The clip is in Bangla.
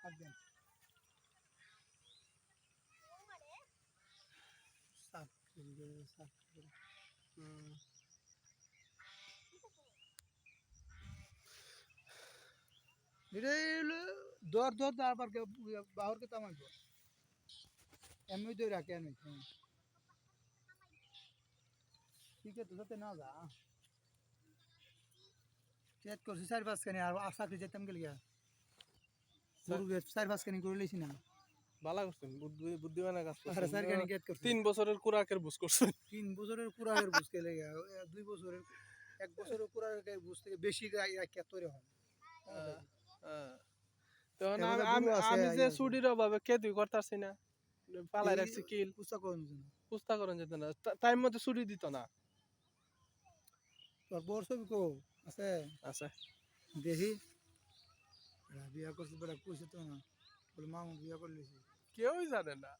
একদম সাফ করে সাফ করে এটা হলো দর দর আবার বাহর কে তামাইব এমনি তো রাখে আমি ঠিক আছে তোতে না যা চেক করছি 4-5 খানি আর আশা করে যেতাম গেল গিয়া মুরগে 4-5 খানি করে লইছি না ভালো করছেন বুদ্ধিমানের কাজ আর করছেন 4 খানি গেট করছি 3 বছরের কুরাকের বুঝ করছেন 3 বছরের কুরাগের বুঝ কে লাগা 2 বছরের 1 বছরের কুরাগের বুঝ থেকে বেশি রাখিয়া তৈরি হয় তখন এবারে গরু আছে আমি যে আইয়া ছুটির অভাবে তুই করতেছি না পালাই রাখছি কিল পুস্তা কোন জন্য পুস্তা করেন যেত না টাইম মতো ছুটি দিত না তোর বড় ছবি কো আছে আছে দেখি বিয়া করছে বড় কইছে তো না বলে মামু বিয়া করলিছি কেউই জানে না